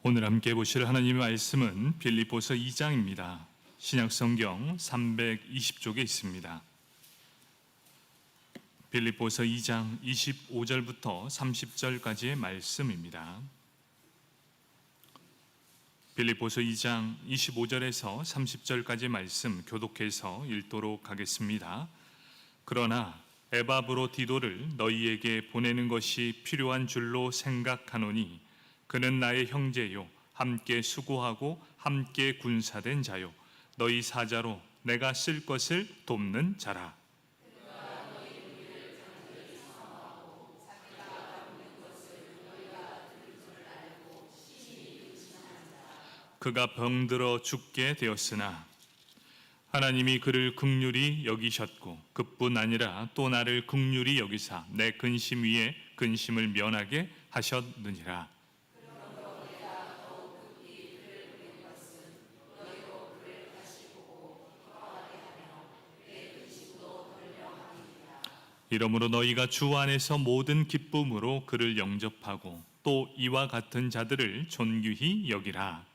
오늘 함께 보실 하나님의 말씀은 빌립보서 2장입니다. 신약성경 320쪽에 있습니다. 빌립보서 2장 25절부터 30절까지의 말씀입니다. 빌립보서 2장 25절에서 30절까지 말씀 교독해서 읽도록 하겠습니다. 그러나 에바브로디도를 너희에게 보내는 것이 필요한 줄로 생각하노니 그는 나의 형제요 함께 수고하고 함께 군사된 자요 너희 사자로 내가 쓸 것을 돕는 자라. 그가 병들어 죽게 되었으나 하나님이 그를 긍휼히 여기셨고 그뿐 아니라 또 나를 긍휼히 여기사 내 근심 위에 근심을 면하게 하셨느니라. 이러므로 너희가 주 안에서 모든 기쁨으로 그를 영접하고 또 이와 같은 자들을 존귀히 여기라.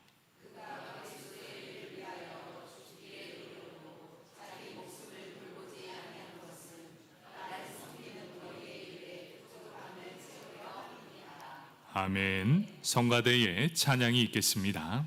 아멘. 성가대에 찬양이 있겠습니다.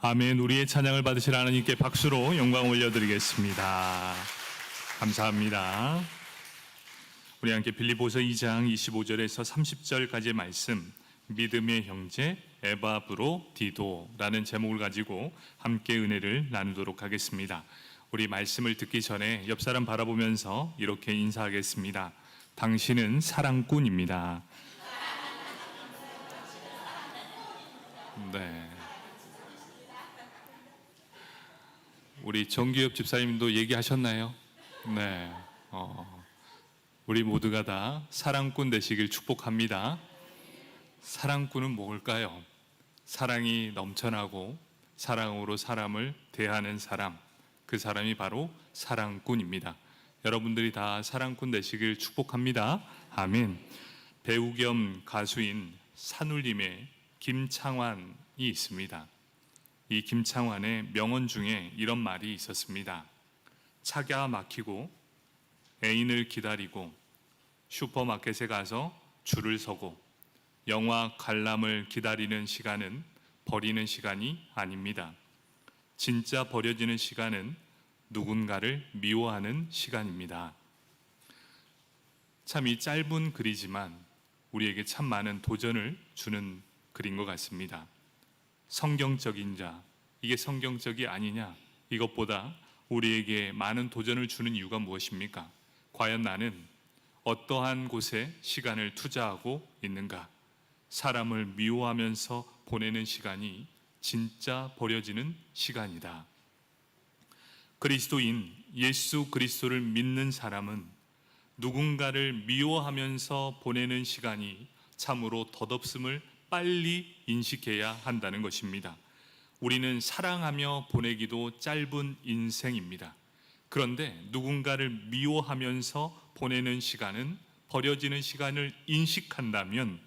아멘. 우리의 찬양을 받으실 하나님께 박수로 영광 올려드리겠습니다. 감사합니다. 우리 함께 빌립보서 2장 25절에서 30절까지의 말씀, 믿음의 형제 에바브로디도라는 제목을 가지고 함께 은혜를 나누도록 하겠습니다. 우리 말씀을 듣기 전에 옆 사람 바라보면서 이렇게 인사하겠습니다. 당신은 사랑꾼입니다. 네. 우리 정규엽 집사님도 얘기하셨나요? 네. 우리 모두가 다 사랑꾼 되시길 축복합니다. 사랑꾼은 뭘까요? 사랑이 넘쳐나고 사랑으로 사람을 대하는 사람, 그 사람이 바로 사랑꾼입니다. 여러분들이 다 사랑꾼 되시길 축복합니다. 아멘. 배우 겸 가수인 산울림의 김창완이 있습니다. 이 김창완의 명언 중에 이런 말이 있었습니다. 차가 막히고 애인을 기다리고 슈퍼마켓에 가서 줄을 서고 영화 관람을 기다리는 시간은 버리는 시간이 아닙니다. 진짜 버려지는 시간은 누군가를 미워하는 시간입니다. 참 이 짧은 글이지만 우리에게 참 많은 도전을 주는 글인 것 같습니다. 성경적인 자, 이게 성경적이 아니냐? 이것보다 우리에게 많은 도전을 주는 이유가 무엇입니까? 과연 나는 어떠한 곳에 시간을 투자하고 있는가? 사람을 미워하면서 보내는 시간이 진짜 버려지는 시간이다. 그리스도인 예수 그리스도를 믿는 사람은 누군가를 미워하면서 보내는 시간이 참으로 덧없음을 빨리 인식해야 한다는 것입니다. 우리는 사랑하며 보내기도 짧은 인생입니다. 그런데 누군가를 미워하면서 보내는 시간은 버려지는 시간을 인식한다면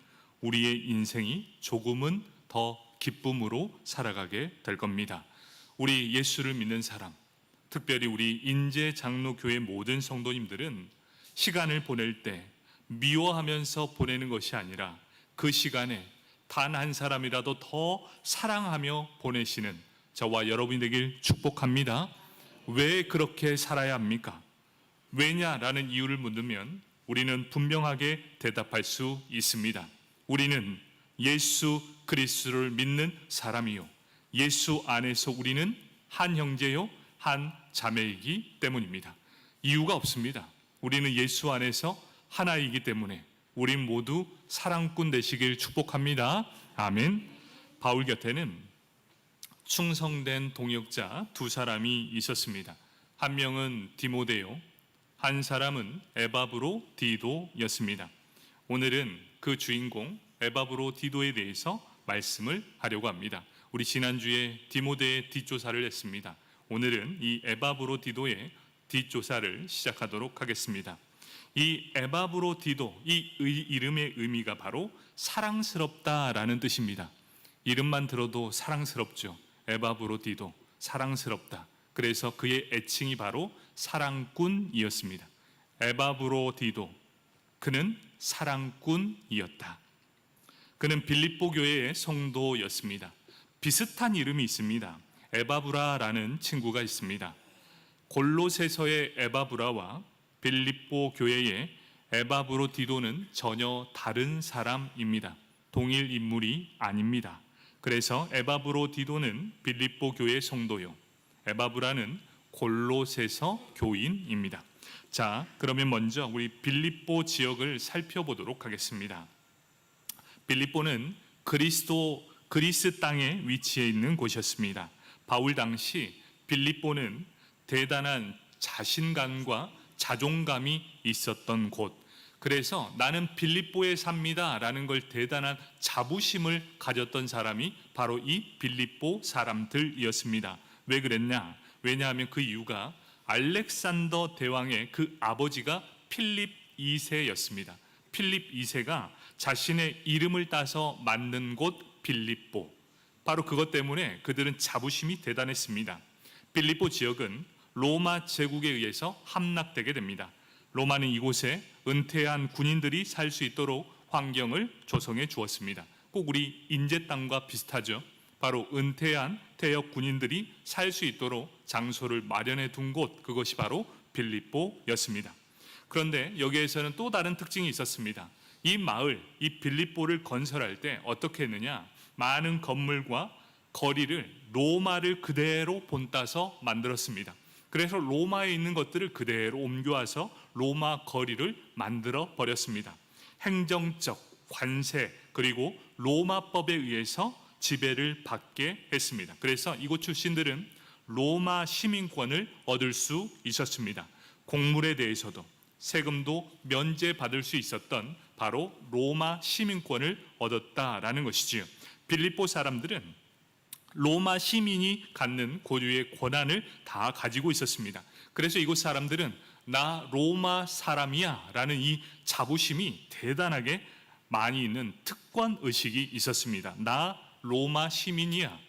우리의 인생이 조금은 더 기쁨으로 살아가게 될 겁니다. 우리 예수를 믿는 사람, 특별히 우리 인제장로교회 모든 성도님들은 시간을 보낼 때 미워하면서 보내는 것이 아니라 그 시간에 단 한 사람이라도 더 사랑하며 보내시는 저와 여러분이 되길 축복합니다. 왜 그렇게 살아야 합니까? 왜냐라는 이유를 묻으면 우리는 분명하게 대답할 수 있습니다. 우리는 예수 그리스도를 믿는 사람이요, 예수 안에서 우리는 한 형제요 한 자매이기 때문입니다. 이유가 없습니다. 우리는 예수 안에서 하나이기 때문에 우린 모두 사랑꾼 되시길 축복합니다. 아멘. 바울 곁에는 충성된 동역자 두 사람이 있었습니다. 한 명은 디모데요, 한 사람은 에바브로디도였습니다. 오늘은 그 주인공 에바브로디도에 대해서 말씀을 하려고 합니다. 우리 지난주에 디모데의 뒷조사를 했습니다. 오늘은 이 에바브로디도의 뒷조사를 시작하도록 하겠습니다. 이 에바브로디도, 이 이름의 의미가 바로 사랑스럽다라는 뜻입니다. 이름만 들어도 사랑스럽죠. 에바브로디도, 사랑스럽다. 그래서 그의 애칭이 바로 사랑꾼이었습니다. 에바브로디도, 그는 사랑꾼이었다. 그는 빌립보 교회의 성도였습니다. 비슷한 이름이 있습니다. 에바브라라는 친구가 있습니다. 골로새서의 에바브라와 빌립보 교회의 에바브로디도는 전혀 다른 사람입니다. 동일 인물이 아닙니다. 그래서 에바브로디도는 빌립보 교회의 성도요, 에바브라는 골로새서 교인입니다. 자, 그러면 먼저 우리 빌립보 지역을 살펴보도록 하겠습니다. 빌립보는 그리스 땅에 위치해 있는 곳이었습니다. 바울 당시 빌립보는 대단한 자신감과 자존감이 있었던 곳, 그래서 나는 빌립보에 삽니다 라는 걸 대단한 자부심을 가졌던 사람이 바로 이 빌립보 사람들이었습니다. 왜 그랬냐? 왜냐하면 그 이유가 알렉산더 대왕의 그 아버지가 필립 2세였습니다. 필립 2세가 자신의 이름을 따서 만든 곳 빌립보, 바로 그것 때문에 그들은 자부심이 대단했습니다. 빌립보 지역은 로마 제국에 의해서 함락되게 됩니다. 로마는 이곳에 은퇴한 군인들이 살 수 있도록 환경을 조성해 주었습니다. 꼭 우리 인제 땅과 비슷하죠. 바로 은퇴한 퇴역 군인들이 살 수 있도록 장소를 마련해 둔 곳, 그것이 바로 빌립보였습니다. 그런데 여기에서는 또 다른 특징이 있었습니다. 이 마을, 이 빌립보를 건설할 때 어떻게 했느냐? 많은 건물과 거리를 로마를 그대로 본따서 만들었습니다. 그래서 로마에 있는 것들을 그대로 옮겨와서 로마 거리를 만들어 버렸습니다. 행정적, 관세, 그리고 로마법에 의해서 지배를 받게 했습니다. 그래서 이곳 출신들은 로마 시민권을 얻을 수 있었습니다. 곡물에 대해서도 세금도 면제받을 수 있었던 바로 로마 시민권을 얻었다라는 것이지요. 빌립보 사람들은 로마 시민이 갖는 고유의 권한을 다 가지고 있었습니다. 그래서 이곳 사람들은 나 로마 사람이야 라는 이 자부심이 대단하게 많이 있는 특권 의식이 있었습니다. 나 로마 시민이야.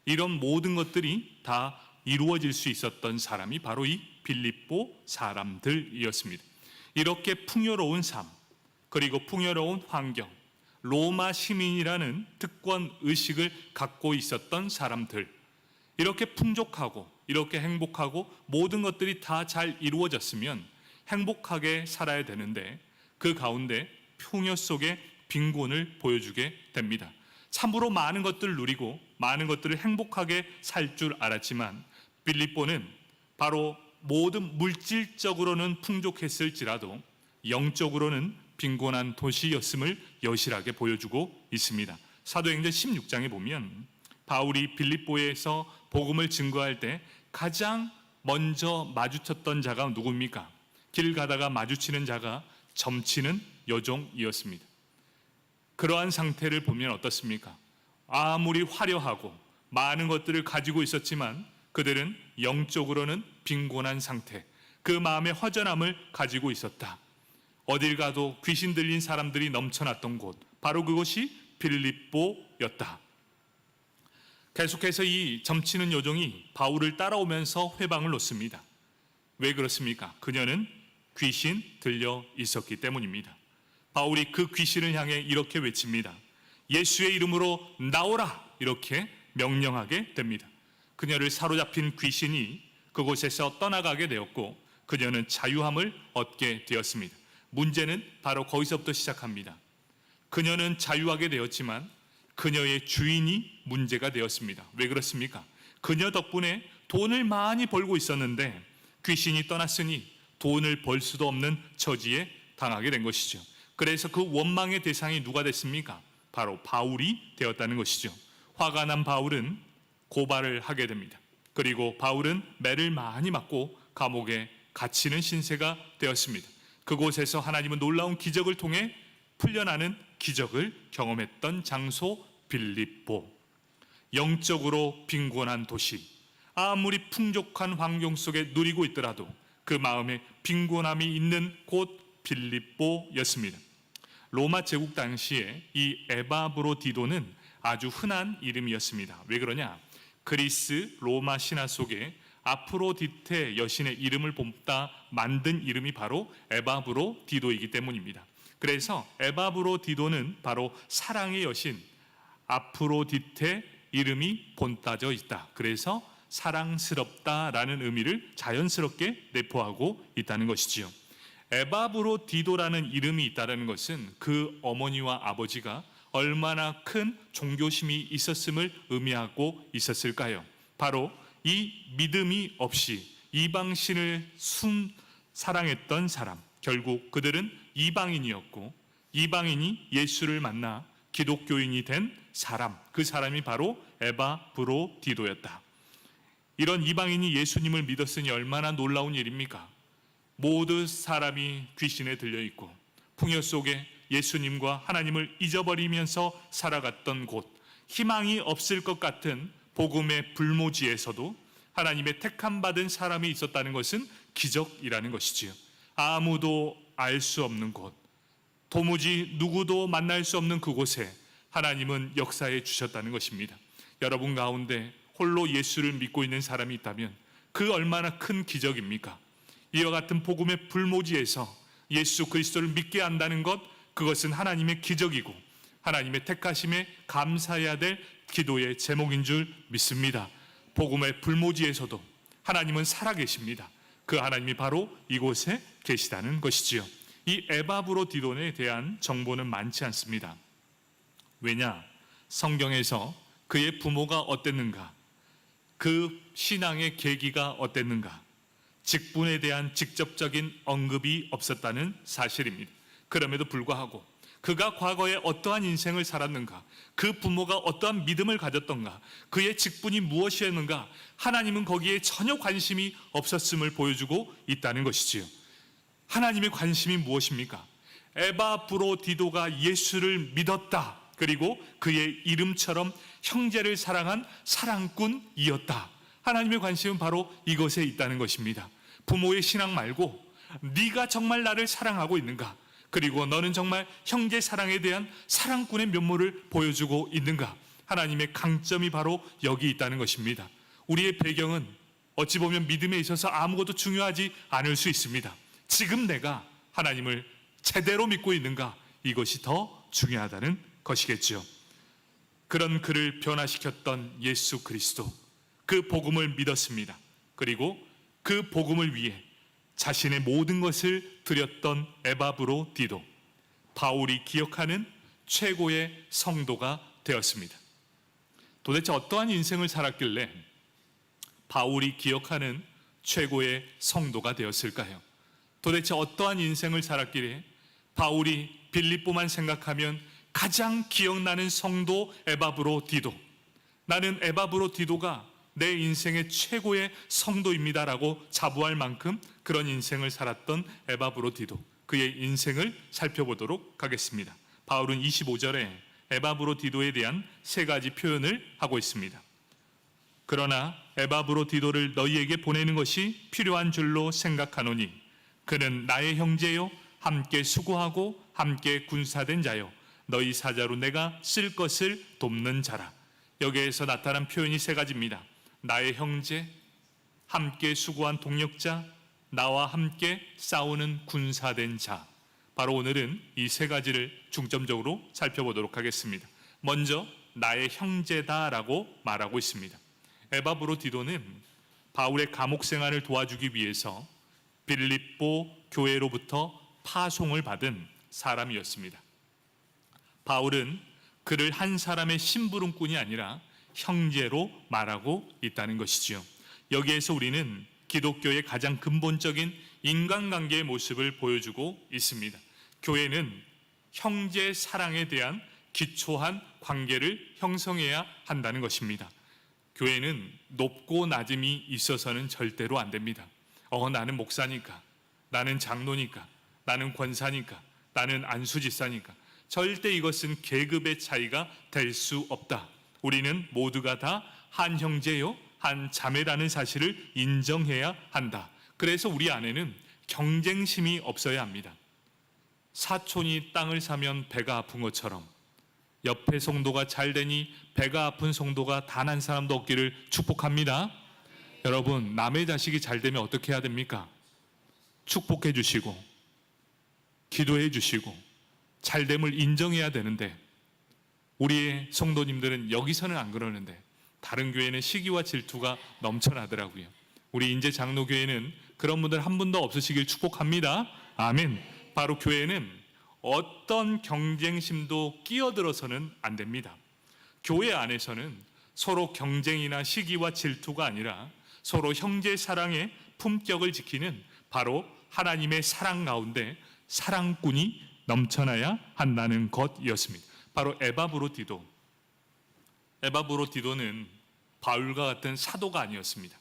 이런 모든 것들이 다 이루어질 수 있었던 사람이 바로 이 빌립보 사람들이었습니다. 이렇게 풍요로운 삶, 그리고 풍요로운 환경, 로마 시민이라는 특권 의식을 갖고 있었던 사람들, 이렇게 풍족하고 이렇게 행복하고 모든 것들이 다 잘 이루어졌으면 행복하게 살아야 되는데 그 가운데 풍요 속에 빈곤을 보여주게 됩니다. 참으로 많은 것들을 누리고 많은 것들을 행복하게 살 줄 알았지만 빌립보는 바로 모든 물질적으로는 풍족했을지라도 영적으로는 빈곤한 도시였음을 여실하게 보여주고 있습니다. 사도행전 16장에 보면 바울이 빌립보에서 복음을 증거할 때 가장 먼저 마주쳤던 자가 누굽니까? 길 가다가 마주치는 자가 점치는 여종이었습니다. 그러한 상태를 보면 어떻습니까? 아무리 화려하고 많은 것들을 가지고 있었지만 그들은 영적으로는 빈곤한 상태, 그 마음의 허전함을 가지고 있었다. 어딜 가도 귀신 들린 사람들이 넘쳐났던 곳, 바로 그곳이 빌립보였다. 계속해서 이 점치는 여종이 바울을 따라오면서 회방을 놓습니다. 왜 그렇습니까? 그녀는 귀신 들려 있었기 때문입니다. 바울이 그 귀신을 향해 이렇게 외칩니다. 예수의 이름으로 나오라! 이렇게 명령하게 됩니다. 그녀를 사로잡힌 귀신이 그곳에서 떠나가게 되었고 그녀는 자유함을 얻게 되었습니다. 문제는 바로 거기서부터 시작합니다. 그녀는 자유하게 되었지만 그녀의 주인이 문제가 되었습니다. 왜 그렇습니까? 그녀 덕분에 돈을 많이 벌고 있었는데 귀신이 떠났으니 돈을 벌 수도 없는 처지에 당하게 된 것이죠. 그래서 그 원망의 대상이 누가 됐습니까? 바로 바울이 되었다는 것이죠. 화가 난 바울은 고발을 하게 됩니다. 그리고 바울은 매를 많이 맞고 감옥에 갇히는 신세가 되었습니다. 그곳에서 하나님은 놀라운 기적을 통해 풀려나는 기적을 경험했던 장소 빌립보. 영적으로 빈곤한 도시, 아무리 풍족한 환경 속에 누리고 있더라도 그 마음에 빈곤함이 있는 곳 빌립보였습니다. 로마 제국 당시에 이 에바브로디도는 아주 흔한 이름이었습니다. 왜 그러냐? 그리스 로마 신화 속에 아프로디테 여신의 이름을 뽑다 만든 이름이 바로 에바브로디도이기 때문입니다. 그래서 에바브로디도는 바로 사랑의 여신 아프로디테 이름이 본따져 있다. 그래서 사랑스럽다라는 의미를 자연스럽게 내포하고 있다는 것이지요. 에바브로디도라는 이름이 있다는 것은 그 어머니와 아버지가 얼마나 큰 종교심이 있었음을 의미하고 있었을까요? 바로 이 믿음이 없이 이방신을 사랑했던 사람, 결국 그들은 이방인이었고 이방인이 예수를 만나 기독교인이 된 사람, 그 사람이 바로 에바브로디도였다. 이런 이방인이 예수님을 믿었으니 얼마나 놀라운 일입니까? 모든 사람이 귀신에 들려있고 풍요 속에 예수님과 하나님을 잊어버리면서 살아갔던 곳, 희망이 없을 것 같은 복음의 불모지에서도 하나님의 택함받은 사람이 있었다는 것은 기적이라는 것이지요. 아무도 알 수 없는 곳, 도무지 누구도 만날 수 없는 그곳에 하나님은 역사해 주셨다는 것입니다. 여러분 가운데 홀로 예수를 믿고 있는 사람이 있다면 그 얼마나 큰 기적입니까? 이와 같은 복음의 불모지에서 예수 그리스도를 믿게 한다는 것, 그것은 하나님의 기적이고 하나님의 택하심에 감사해야 될 기도의 제목인 줄 믿습니다. 복음의 불모지에서도 하나님은 살아계십니다. 그 하나님이 바로 이곳에 계시다는 것이지요. 이 에바브로디돈에 대한 정보는 많지 않습니다. 왜냐? 성경에서 그의 부모가 어땠는가, 그 신앙의 계기가 어땠는가, 직분에 대한 직접적인 언급이 없었다는 사실입니다. 그럼에도 불구하고 그가 과거에 어떠한 인생을 살았는가, 그 부모가 어떠한 믿음을 가졌던가, 그의 직분이 무엇이었는가, 하나님은 거기에 전혀 관심이 없었음을 보여주고 있다는 것이지요. 하나님의 관심이 무엇입니까? 에바브로디도가 예수를 믿었다, 그리고 그의 이름처럼 형제를 사랑한 사랑꾼이었다. 하나님의 관심은 바로 이것에 있다는 것입니다. 부모의 신앙 말고 네가 정말 나를 사랑하고 있는가, 그리고 너는 정말 형제 사랑에 대한 사랑꾼의 면모를 보여주고 있는가, 하나님의 강점이 바로 여기 있다는 것입니다. 우리의 배경은 어찌 보면 믿음에 있어서 아무것도 중요하지 않을 수 있습니다. 지금 내가 하나님을 제대로 믿고 있는가, 이것이 더 중요하다는 것이겠죠. 그런 그를 변화시켰던 예수 그리스도, 그 복음을 믿었습니다. 그리고 그 복음을 위해 자신의 모든 것을 드렸던 에바브로디도, 바울이 기억하는 최고의 성도가 되었습니다. 도대체 어떠한 인생을 살았길래 바울이 기억하는 최고의 성도가 되었을까요? 도대체 어떠한 인생을 살았길래 바울이 빌립보만 생각하면 가장 기억나는 성도 에바브로디도, 나는 에바브로디도가 내 인생의 최고의 성도입니다라고 자부할 만큼 그런 인생을 살았던 에바브로디도, 그의 인생을 살펴보도록 하겠습니다. 바울은 25절에 에바브로디도에 대한 세 가지 표현을 하고 있습니다. 그러나 에바브로디도를 너희에게 보내는 것이 필요한 줄로 생각하노니 그는 나의 형제요, 함께 수고하고 함께 군사된 자요, 너희 사자로 내가 쓸 것을 돕는 자라. 여기에서 나타난 표현이 세 가지입니다. 나의 형제, 함께 수고한 동력자, 나와 함께 싸우는 군사된 자. 바로 오늘은 이 세 가지를 중점적으로 살펴보도록 하겠습니다. 먼저 나의 형제다라고 말하고 있습니다. 에바브로디도는 바울의 감옥 생활을 도와주기 위해서 빌립보 교회로부터 파송을 받은 사람이었습니다. 바울은 그를 한 사람의 심부름꾼이 아니라 형제로 말하고 있다는 것이지요. 여기에서 우리는 기독교의 가장 근본적인 인간관계의 모습을 보여주고 있습니다. 교회는 형제 사랑에 대한 기초한 관계를 형성해야 한다는 것입니다. 교회는 높고 낮음이 있어서는 절대로 안 됩니다. 나는 목사니까, 나는 장로니까, 나는 권사니까, 나는 안수지사니까, 절대 이것은 계급의 차이가 될 수 없다. 우리는 모두가 다 한 형제요, 한 자매라는 사실을 인정해야 한다. 그래서 우리 안에는 경쟁심이 없어야 합니다. 사촌이 땅을 사면 배가 아픈 것처럼 옆에 성도가 잘 되니 배가 아픈 성도가 단 한 사람도 없기를 축복합니다. 여러분, 남의 자식이 잘 되면 어떻게 해야 됩니까? 축복해 주시고 기도해 주시고 잘됨을 인정해야 되는데, 우리의 성도님들은 여기서는 안 그러는데 다른 교회는 시기와 질투가 넘쳐나더라고요. 우리 인제 장로교회는 그런 분들 한 분도 없으시길 축복합니다. 아멘. 바로 교회는 어떤 경쟁심도 끼어들어서는 안 됩니다. 교회 안에서는 서로 경쟁이나 시기와 질투가 아니라 서로 형제 사랑의 품격을 지키는 바로 하나님의 사랑 가운데 사랑꾼이 넘쳐나야 한다는 것이었습니다. 바로 에바브로디도는 바울과 같은 사도가 아니었습니다.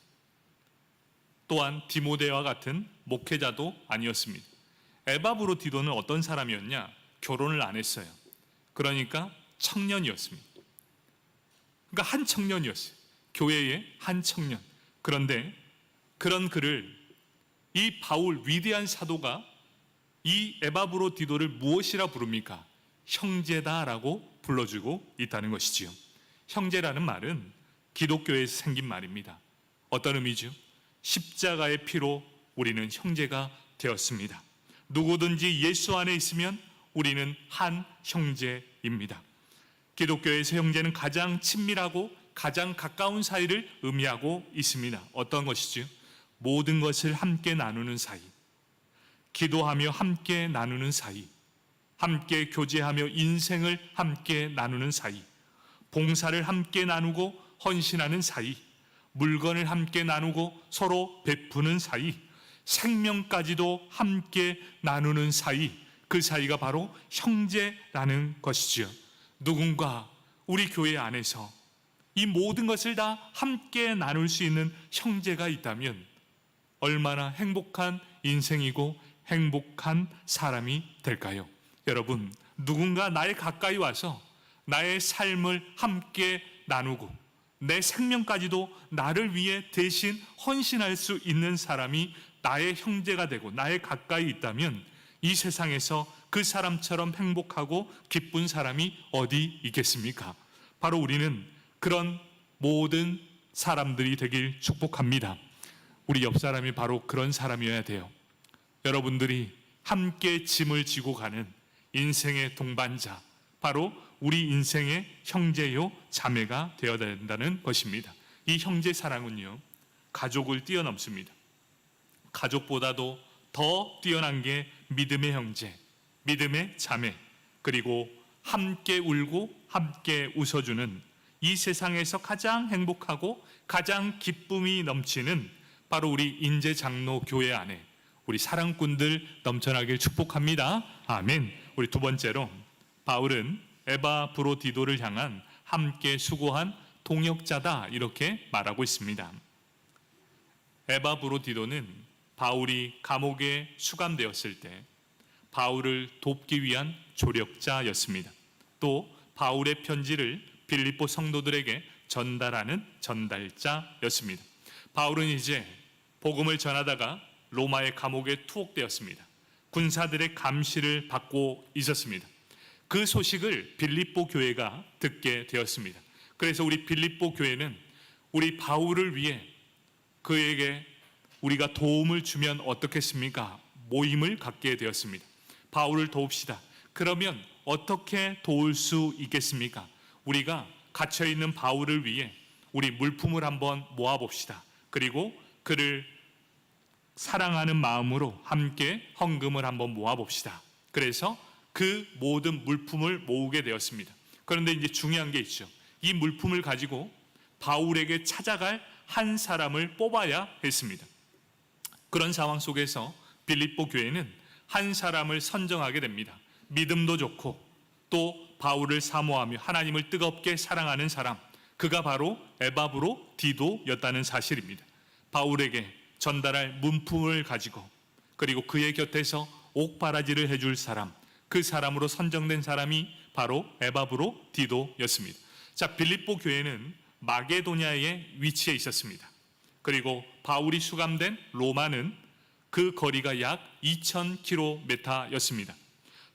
또한 디모데와 같은 목회자도 아니었습니다. 에바브로디도는 어떤 사람이었냐? 결혼을 안 했어요. 그러니까 청년이었습니다. 그러니까 한 청년이었어요. 교회의 한 청년. 그런데 그런 그를 이 바울 위대한 사도가 이 에바브로디도를 무엇이라 부릅니까? 형제다라고 불러주고 있다는 것이지요. 형제라는 말은 기독교에서 생긴 말입니다. 어떤 의미죠? 십자가의 피로 우리는 형제가 되었습니다. 누구든지 예수 안에 있으면 우리는 한 형제입니다. 기독교에서 형제는 가장 친밀하고 가장 가까운 사이를 의미하고 있습니다. 어떤 것이죠? 모든 것을 함께 나누는 사이, 기도하며 함께 나누는 사이, 함께 교제하며 인생을 함께 나누는 사이, 봉사를 함께 나누고 헌신하는 사이, 물건을 함께 나누고 서로 베푸는 사이, 생명까지도 함께 나누는 사이, 그 사이가 바로 형제라는 것이지요. 누군가 우리 교회 안에서 이 모든 것을 다 함께 나눌 수 있는 형제가 있다면 얼마나 행복한 인생이고 행복한 사람이 될까요? 여러분, 누군가 나의 가까이 와서 나의 삶을 함께 나누고 내 생명까지도 나를 위해 대신 헌신할 수 있는 사람이 나의 형제가 되고 나의 가까이 있다면 이 세상에서 그 사람처럼 행복하고 기쁜 사람이 어디 있겠습니까? 바로 우리는 그런 모든 사람들이 되길 축복합니다. 우리 옆 사람이 바로 그런 사람이어야 돼요. 여러분들이 함께 짐을 지고 가는 인생의 동반자, 바로 우리 인생의 형제요 자매가 되어야 된다는 것입니다. 이 형제 사랑은요, 가족을 뛰어넘습니다. 가족보다도 더 뛰어난 게 믿음의 형제, 믿음의 자매, 그리고 함께 울고 함께 웃어주는 이 세상에서 가장 행복하고 가장 기쁨이 넘치는 바로 우리 인제 장로 교회 안에 우리 사랑꾼들 넘쳐나길 축복합니다. 아멘. 우리 두 번째로, 바울은 에바브로디도를 향한 함께 수고한 동역자다, 이렇게 말하고 있습니다. 에바브로디도는 바울이 감옥에 수감되었을 때 바울을 돕기 위한 조력자였습니다. 또 바울의 편지를 빌립보 성도들에게 전달하는 전달자였습니다. 바울은 이제 복음을 전하다가 로마의 감옥에 투옥되었습니다. 군사들의 감시를 받고 있었습니다. 그 소식을 빌립보 교회가 듣게 되었습니다. 그래서 우리 빌립보 교회는 우리 바울을 위해 그에게 우리가 도움을 주면 어떻겠습니까? 모임을 갖게 되었습니다. 바울을 도웁시다. 그러면 어떻게 도울 수 있겠습니까? 우리가 갇혀있는 바울을 위해 우리 물품을 한번 모아봅시다. 그리고 그를 사랑하는 마음으로 함께 헌금을 한번 모아봅시다. 그래서 그 모든 물품을 모으게 되었습니다. 그런데 이제 중요한 게 있죠. 이 물품을 가지고 바울에게 찾아갈 한 사람을 뽑아야 했습니다. 그런 상황 속에서 빌립보 교회는 한 사람을 선정하게 됩니다. 믿음도 좋고 또 바울을 사모하며 하나님을 뜨겁게 사랑하는 사람, 그가 바로 에바브로디도였다는 사실입니다. 바울에게 전달할 문품을 가지고 그리고 그의 곁에서 옥바라지를 해줄 사람, 그 사람으로 선정된 사람이 바로 에바브로디도였습니다. 자, 빌립보 교회는 마게도냐에 위치해 있었습니다. 그리고 바울이 수감된 로마는 그 거리가 약 2000km였습니다.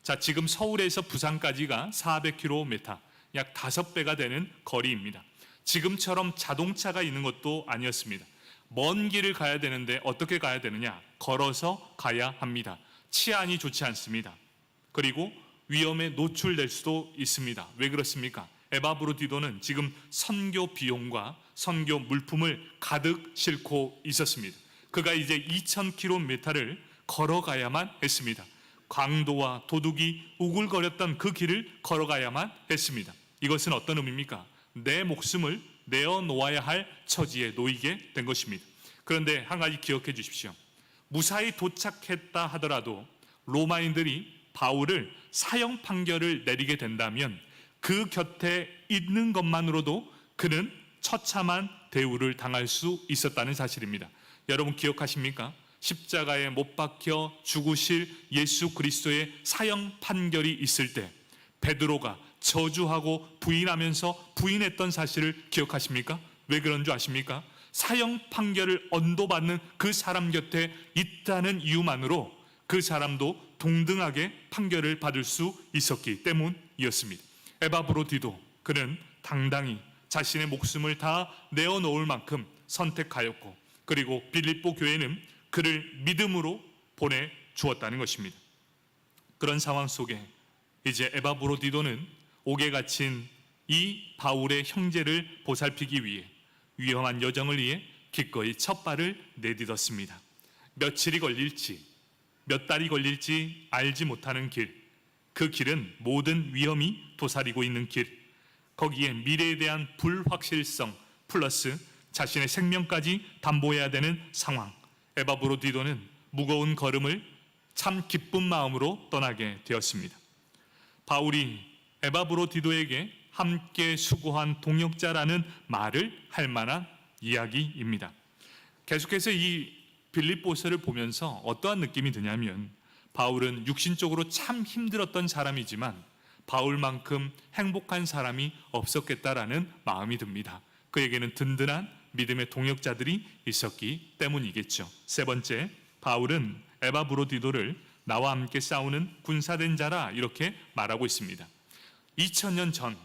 자, 지금 서울에서 부산까지가 400km, 약 5배가 되는 거리입니다. 지금처럼 자동차가 있는 것도 아니었습니다. 먼 길을 가야 되는데 어떻게 가야 되느냐? 걸어서 가야 합니다. 치안이 좋지 않습니다. 그리고 위험에 노출될 수도 있습니다. 왜 그렇습니까? 에바브로디도는 지금 선교 비용과 선교 물품을 가득 싣고 있었습니다. 그가 이제 2000km를 걸어가야만 했습니다. 강도와 도둑이 우글거렸던 그 길을 걸어가야만 했습니다. 이것은 어떤 의미입니까? 내 목숨을 내어놓아야 할 처지에 놓이게 된 것입니다. 그런데 한 가지 기억해 주십시오. 무사히 도착했다 하더라도 로마인들이 바울을 사형 판결을 내리게 된다면 그 곁에 있는 것만으로도 그는 처참한 대우를 당할 수 있었다는 사실입니다. 여러분 기억하십니까? 십자가에 못 박혀 죽으실 예수 그리스도의 사형 판결이 있을 때 베드로가 저주하고 부인하면서 부인했던 사실을 기억하십니까? 왜 그런 줄 아십니까? 사형 판결을 언도받는 그 사람 곁에 있다는 이유만으로 그 사람도 동등하게 판결을 받을 수 있었기 때문이었습니다. 에바브로디도, 그는 당당히 자신의 목숨을 다 내어놓을 만큼 선택하였고, 그리고 빌립보 교회는 그를 믿음으로 보내주었다는 것입니다. 그런 상황 속에 이제 에바브로디도는 옥에 갇힌 이 바울의 형제를 보살피기 위해 위험한 여정을 위해 기꺼이 첫 발을 내딛었습니다. 며칠이 걸릴지, 몇 달이 걸릴지 알지 못하는 길, 그 길은 모든 위험이 도사리고 있는 길, 거기에 미래에 대한 불확실성 플러스 자신의 생명까지 담보해야 되는 상황. 에바브로디도는 무거운 걸음을 참 기쁜 마음으로 떠나게 되었습니다. 바울이 에바브로디도에게 함께 수고한 동역자라는 말을 할 만한 이야기입니다. 계속해서 이 빌립보서를 보면서 어떠한 느낌이 드냐면, 바울은 육신적으로 참 힘들었던 사람이지만 바울만큼 행복한 사람이 없었겠다라는 마음이 듭니다. 그에게는 든든한 믿음의 동역자들이 있었기 때문이겠죠. 세 번째, 바울은 에바브로디도를 나와 함께 싸우는 군사된 자라 이렇게 말하고 있습니다. 2000년 전,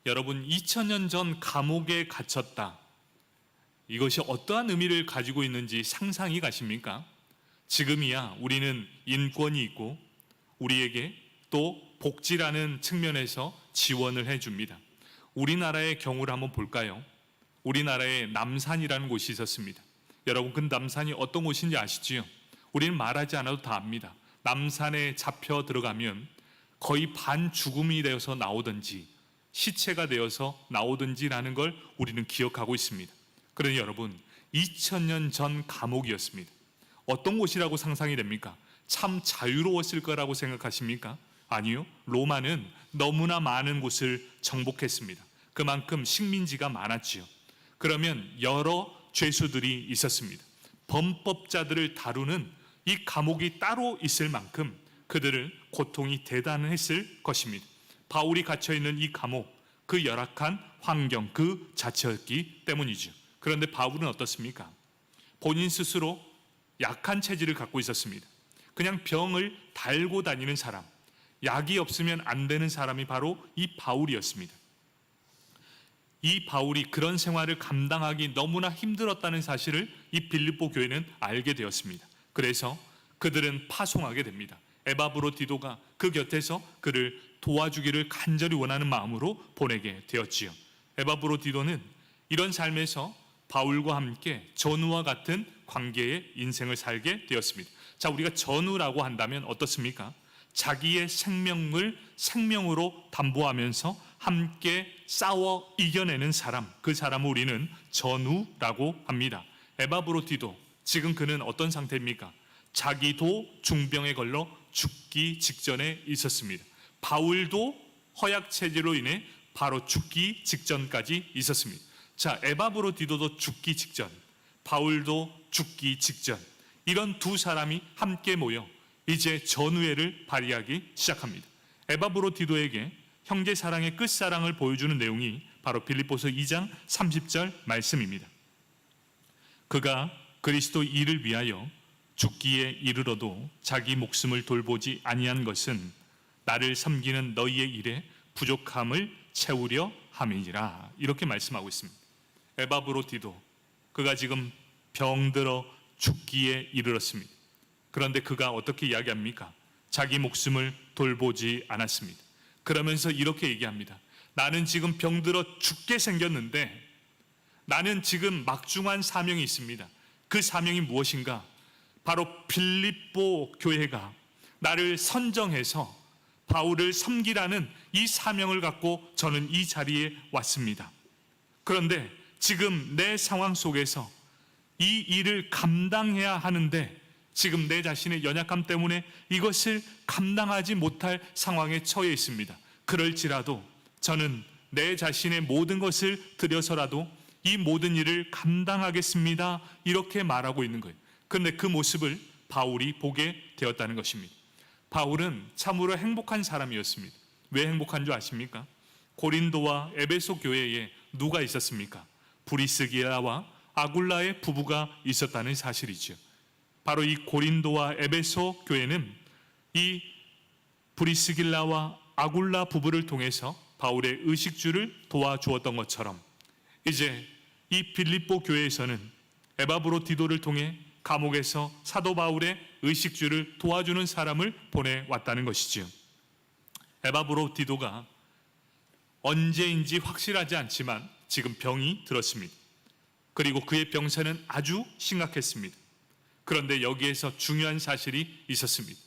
여러분 2000년 전 감옥에 갇혔다. 이것이 어떠한 의미를 가지고 있는지 상상이 가십니까? 지금이야 우리는 인권이 있고 우리에게 또 복지라는 측면에서 지원을 해줍니다. 우리나라의 경우를 한번 볼까요? 우리나라에 남산이라는 곳이 있었습니다. 여러분 그 남산이 어떤 곳인지 아시지요? 우리는 말하지 않아도 다 압니다. 남산에 잡혀 들어가면 거의 반죽음이 되어서 나오든지 시체가 되어서 나오든지라는 걸 우리는 기억하고 있습니다. 그러니 여러분 2000년 전 감옥이었습니다. 어떤 곳이라고 상상이 됩니까? 참 자유로웠을 거라고 생각하십니까? 아니요. 로마는 너무나 많은 곳을 정복했습니다. 그만큼 식민지가 많았지요. 그러면 여러 죄수들이 있었습니다. 범법자들을 다루는 이 감옥이 따로 있을 만큼 그들은 고통이 대단했을 것입니다. 바울이 갇혀있는 이 감옥, 그 열악한 환경 그 자체였기 때문이죠. 그런데 바울은 어떻습니까? 본인 스스로 약한 체질을 갖고 있었습니다. 그냥 병을 달고 다니는 사람, 약이 없으면 안 되는 사람이 바로 이 바울이었습니다. 이 바울이 그런 생활을 감당하기 너무나 힘들었다는 사실을 이 빌립보 교회는 알게 되었습니다. 그래서 그들은 파송하게 됩니다. 에바브로디도가 그 곁에서 그를 도와주기를 간절히 원하는 마음으로 보내게 되었지요. 에바브로디도는 이런 삶에서 바울과 함께 전우와 같은 관계의 인생을 살게 되었습니다. 자, 우리가 전우라고 한다면 어떻습니까? 자기의 생명을 생명으로 담보하면서 함께 싸워 이겨내는 사람, 그 사람을 우리는 전우라고 합니다. 에바브로디도, 지금 그는 어떤 상태입니까? 자기도 중병에 걸려 죽기 직전에 있었습니다. 바울도 허약체질로 인해 바로 죽기 직전까지 있었습니다. 자, 에바브로디도도 죽기 직전, 바울도 죽기 직전, 이런 두 사람이 함께 모여 이제 전우애를 발휘하기 시작합니다. 에바브로디도에게 형제 사랑의 끝사랑을 보여주는 내용이 바로 빌립보서 2장 30절 말씀입니다. 그가 그리스도 일을 위하여 죽기에 이르러도 자기 목숨을 돌보지 아니한 것은 나를 섬기는 너희의 일에 부족함을 채우려 함이니라. 이렇게 말씀하고 있습니다. 에바브로디도, 그가 지금 병들어 죽기에 이르렀습니다. 그런데 그가 어떻게 이야기합니까? 자기 목숨을 돌보지 않았습니다. 그러면서 이렇게 얘기합니다. 나는 지금 병들어 죽게 생겼는데 나는 지금 막중한 사명이 있습니다. 그 사명이 무엇인가? 바로 빌립보 교회가 나를 선정해서 바울을 섬기라는 이 사명을 갖고 저는 이 자리에 왔습니다. 그런데 지금 내 상황 속에서 이 일을 감당해야 하는데 지금 내 자신의 연약함 때문에 이것을 감당하지 못할 상황에 처해 있습니다. 그럴지라도 저는 내 자신의 모든 것을 들여서라도 이 모든 일을 감당하겠습니다. 이렇게 말하고 있는 거예요. 그런데 그 모습을 바울이 보게 되었다는 것입니다. 바울은 참으로 행복한 사람이었습니다. 왜 행복한 줄 아십니까? 고린도와 에베소 교회에 누가 있었습니까? 브리스길라와 아굴라의 부부가 있었다는 사실이죠. 바로 이 고린도와 에베소 교회는 이 브리스길라와 아굴라 부부를 통해서 바울의 의식주를 도와주었던 것처럼 이제 이 빌립보 교회에서는 에바브로디도를 통해 감옥에서 사도 바울의 의식주를 도와주는 사람을 보내왔다는 것이지요. 에바브로디도가 언제인지 확실하지 않지만 지금 병이 들었습니다. 그리고 그의 병세는 아주 심각했습니다. 그런데 여기에서 중요한 사실이 있었습니다.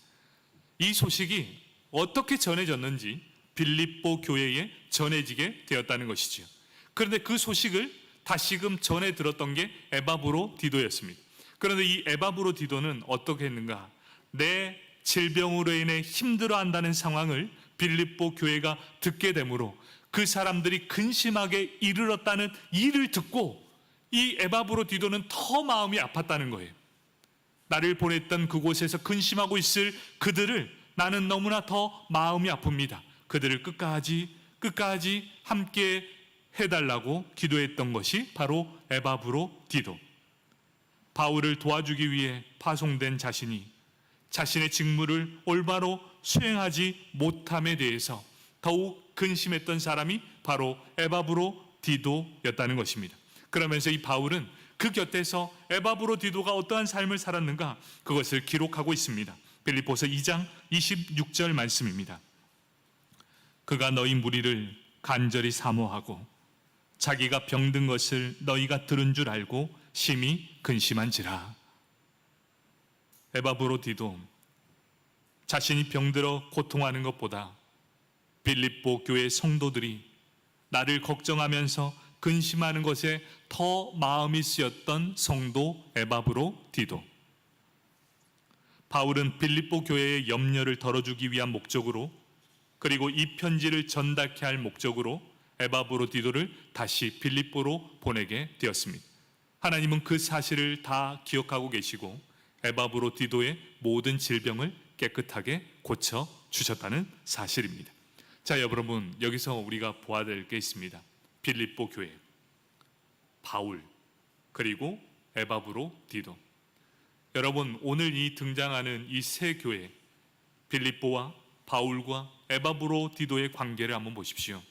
이 소식이 어떻게 전해졌는지 빌립보 교회에 전해지게 되었다는 것이지요. 그런데 그 소식을 다시금 전해 들었던 게 에바브로디도였습니다. 그런데 이 에바브로디도는 어떻게 했는가? 내 질병으로 인해 힘들어한다는 상황을 빌립보 교회가 듣게 되므로 그 사람들이 근심하게 이르렀다는 일을 듣고 이 에바브로디도는 더 마음이 아팠다는 거예요. 나를 보냈던 그곳에서 근심하고 있을 그들을 나는 너무나 더 마음이 아픕니다. 그들을 끝까지 함께 해달라고 기도했던 것이 바로 에바브로디도. 바울을 도와주기 위해 파송된 자신의 직무를 올바로 수행하지 못함에 대해서 더욱 근심했던 사람이 바로 에바브로디도였다는 것입니다. 그러면서 이 바울은 그 곁에서 에바브로디도가 어떠한 삶을 살았는가, 그것을 기록하고 있습니다. 빌립보서 2장 26절 말씀입니다. 그가 너희 무리를 간절히 사모하고 자기가 병든 것을 너희가 들은 줄 알고 심히 근심한지라. 에바브로디도 자신이 병들어 고통하는 것보다 빌립보 교회 성도들이 나를 걱정하면서 근심하는 것에 더 마음이 쓰였던 성도 에바브로디도. 바울은 빌립보 교회의 염려를 덜어주기 위한 목적으로, 그리고 이 편지를 전달케 할 목적으로 에바브로디도를 다시 빌립보로 보내게 되었습니다. 하나님은 그 사실을 다 기억하고 계시고 에바브로디도의 모든 질병을 깨끗하게 고쳐 주셨다는 사실입니다. 자, 여러분, 여기서 우리가 보아야 될 게 있습니다. 빌립보 교회, 바울, 그리고 에바브로디도. 여러분, 오늘 이 등장하는 이 세 교회, 빌립보와 바울과 에바브로디도의 관계를 한번 보십시오.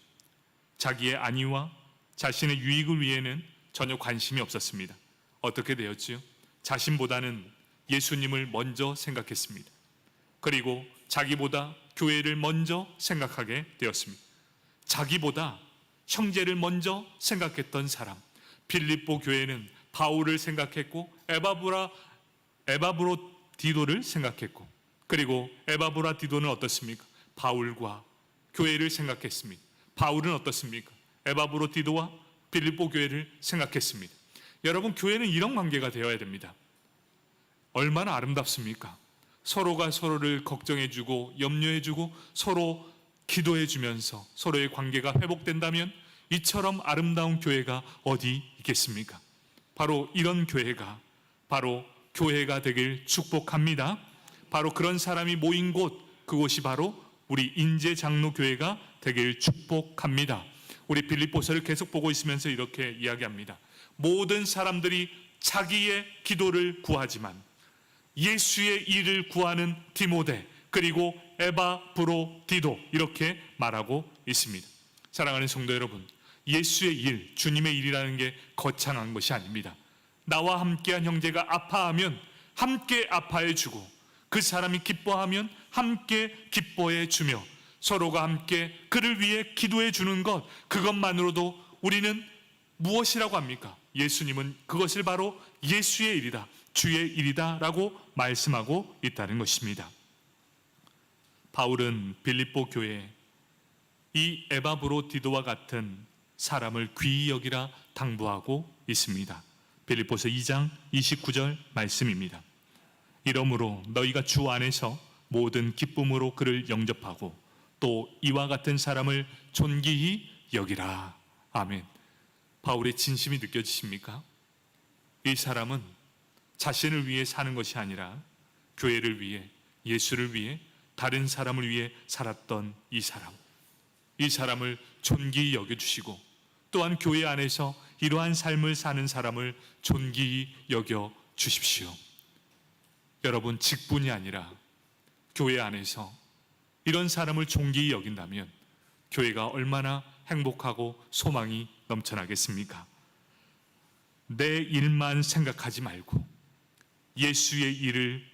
자기의 안위와 자신의 유익을 위해는 전혀 관심이 없었습니다. 어떻게 되었지요? 자신보다는 예수님을 먼저 생각했습니다. 그리고 자기보다 교회를 먼저 생각하게 되었습니다. 자기보다 형제를 먼저 생각했던 사람, 빌립보 교회는 바울을 생각했고 에바브로디도를 생각했고, 그리고 에바브로디도는 어떻습니까? 바울과 교회를 생각했습니다. 바울은 어떻습니까? 에바브로디도와 빌립보 교회를 생각했습니다. 여러분, 교회는 이런 관계가 되어야 됩니다. 얼마나 아름답습니까? 서로가 서로를 걱정해주고 염려해주고 서로 기도해주면서 서로의 관계가 회복된다면 이처럼 아름다운 교회가 어디 있겠습니까? 바로 이런 교회가 바로 교회가 되길 축복합니다. 바로 그런 사람이 모인 곳, 그곳이 바로 우리 인제장로교회가 되길 축복합니다. 우리 빌립보서를 계속 보고 있으면서 이렇게 이야기합니다. 모든 사람들이 자기의 기도를 구하지만 예수의 일을 구하는 디모데, 그리고 에바브로디도, 이렇게 말하고 있습니다. 사랑하는 성도 여러분, 예수의 일, 주님의 일이라는 게 거창한 것이 아닙니다. 나와 함께한 형제가 아파하면 함께 아파해 주고, 그 사람이 기뻐하면 함께 기뻐해 주며, 서로가 함께 그를 위해 기도해 주는 것, 그것만으로도 우리는 무엇이라고 합니까? 예수님은 그것을 바로 예수의 일이다, 주의 일이다 라고 말씀하고 있다는 것입니다. 바울은 빌립보 교회에 이 에바브로디도와 같은 사람을 귀히 여기라 당부하고 있습니다. 빌립보서 2장 29절 말씀입니다. 이러므로 너희가 주 안에서 모든 기쁨으로 그를 영접하고 또 이와 같은 사람을 존귀히 여기라. 아멘. 바울의 진심이 느껴지십니까? 이 사람은 자신을 위해 사는 것이 아니라 교회를 위해, 예수를 위해, 다른 사람을 위해 살았던 이 사람을 존귀히 여겨주시고, 또한 교회 안에서 이러한 삶을 사는 사람을 존귀히 여겨주십시오. 여러분, 직분이 아니라 교회 안에서 이런 사람을 존귀히 여긴다면 교회가 얼마나 행복하고 소망이 넘쳐나겠습니까? 내 일만 생각하지 말고 예수의 일을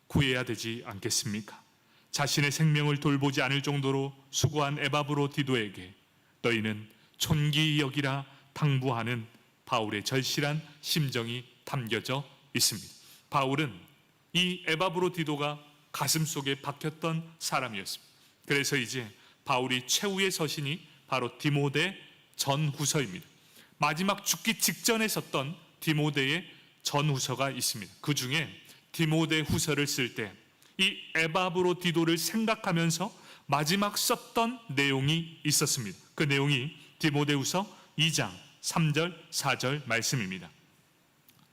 구해야 되지 않겠습니까? 자신의 생명을 돌보지 않을 정도로 수고한 에바브로디도에게 너희는 존귀히 여기라 당부하는 바울의 절실한 심정이 담겨져 있습니다. 바울은 이 에바브로디도가 가슴속에 박혔던 사람이었습니다. 그래서 이제 바울이 최후의 서신이 바로 디모데 전후서입니다. 마지막 죽기 직전에 썼던 디모데의 전후서가 있습니다. 그 중에 디모데 후서를 쓸 때 이 에바브로디도를 생각하면서 마지막 썼던 내용이 있었습니다. 그 내용이 디모데후서 2장 3절 4절 말씀입니다.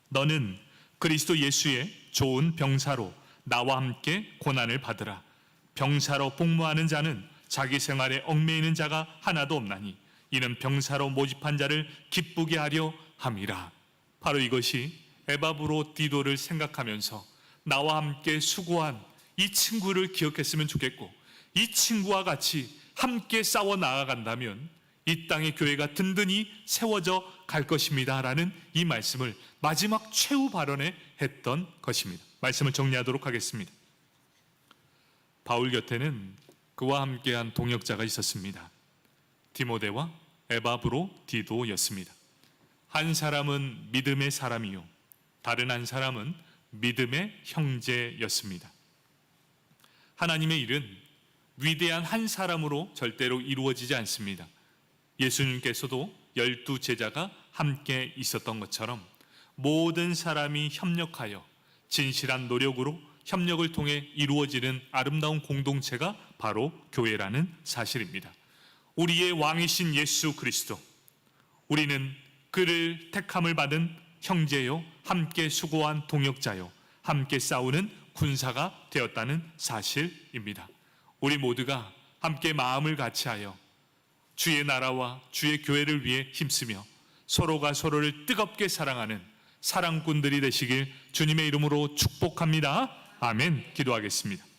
너는 그리스도 예수의 좋은 병사로 나와 함께 고난을 받으라. 병사로 복무하는 자는 자기 생활에 얽매이는 자가 하나도 없나니 이는 병사로 모집한 자를 기쁘게 하려 함이라. 바로 이것이 에바브로디도를 생각하면서 나와 함께 수고한 이 친구를 기억했으면 좋겠고, 이 친구와 같이 함께 싸워 나아간다면 이 땅의 교회가 든든히 세워져 갈 것입니다 라는 이 말씀을 마지막 최후 발언에 했던 것입니다. 말씀을 정리하도록 하겠습니다. 바울 곁에는 그와 함께한 동역자가 있었습니다. 디모데와 에바브로디도였습니다. 한 사람은 믿음의 사람이요 다른 한 사람은 믿음의 형제였습니다. 하나님의 일은 위대한 한 사람으로 절대로 이루어지지 않습니다. 예수님께서도 12 제자가 함께 있었던 것처럼 모든 사람이 협력하여 진실한 노력으로 협력을 통해 이루어지는 아름다운 공동체가 바로 교회라는 사실입니다. 우리의 왕이신 예수 그리스도, 우리는 그를 택함을 받은 형제요 함께 수고한 동역자요 함께 싸우는 군사가 되었다는 사실입니다. 우리 모두가 함께 마음을 같이하여 주의 나라와 주의 교회를 위해 힘쓰며 서로가 서로를 뜨겁게 사랑하는 사랑꾼들이 되시길 주님의 이름으로 축복합니다. 아멘. 기도하겠습니다.